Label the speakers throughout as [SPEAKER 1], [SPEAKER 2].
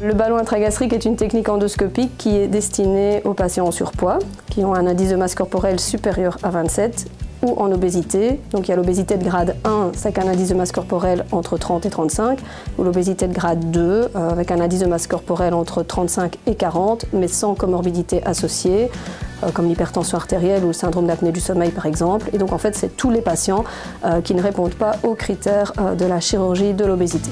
[SPEAKER 1] Le ballon intragastrique est une technique endoscopique qui est destinée aux patients en surpoids, qui ont un indice de masse corporelle supérieur à 27, ou en obésité. Donc il y a l'obésité de grade 1, c'est avec un indice de masse corporelle entre 30 et 35, ou l'obésité de grade 2, avec un indice de masse corporelle entre 35 et 40, mais sans comorbidité associée, comme l'hypertension artérielle ou le syndrome d'apnée du sommeil par exemple. Et donc en fait, c'est tous les patients qui ne répondent pas aux critères de la chirurgie de l'obésité.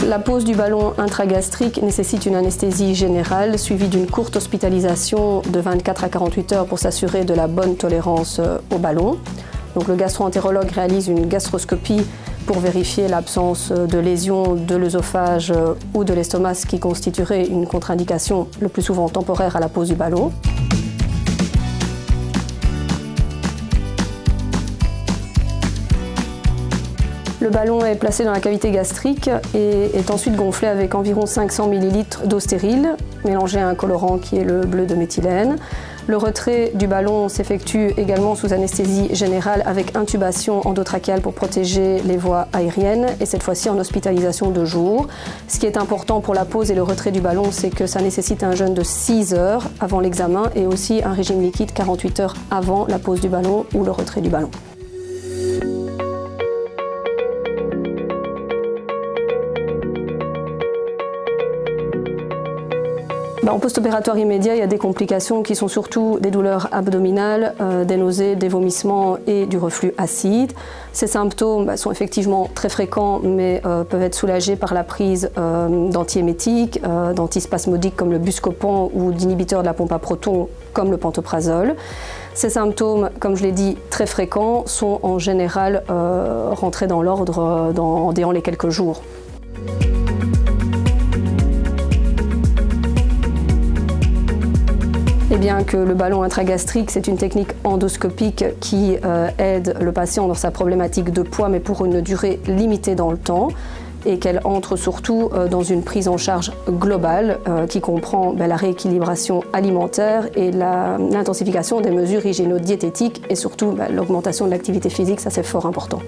[SPEAKER 1] La pose du ballon intragastrique nécessite une anesthésie générale suivie d'une courte hospitalisation de 24 à 48 heures pour s'assurer de la bonne tolérance au ballon. Donc, le gastro-entérologue réalise une gastroscopie pour vérifier l'absence de lésions de l'œsophage ou de l'estomac, ce qui constituerait une contre-indication le plus souvent temporaire à la pose du ballon. Le ballon est placé dans la cavité gastrique et est ensuite gonflé avec environ 500 ml d'eau stérile, mélangée à un colorant qui est le bleu de méthylène. Le retrait du ballon s'effectue également sous anesthésie générale avec intubation endotrachéale pour protéger les voies aériennes et cette fois-ci en hospitalisation de jour. Ce qui est important pour la pose et le retrait du ballon, c'est que ça nécessite un jeûne de 6 heures avant l'examen et aussi un régime liquide 48 heures avant la pose du ballon ou le retrait du ballon. En post-opératoire immédiat, il y a des complications qui sont surtout des douleurs abdominales, des nausées, des vomissements et du reflux acide. Ces symptômes sont effectivement très fréquents mais peuvent être soulagés par la prise d'antiémétiques, d'antispasmodiques comme le Buscopan ou d'inhibiteurs de la pompe à protons comme le pantoprazole. Ces symptômes, comme je l'ai dit, très fréquents, sont en général rentrés dans l'ordre en les quelques jours. Et bien que le ballon intragastrique, c'est une technique endoscopique qui aide le patient dans sa problématique de poids, mais pour une durée limitée dans le temps, et qu'elle entre surtout dans une prise en charge globale qui comprend la rééquilibration alimentaire et l'intensification des mesures hygiéno-diététiques et surtout l'augmentation de l'activité physique, ça c'est fort important.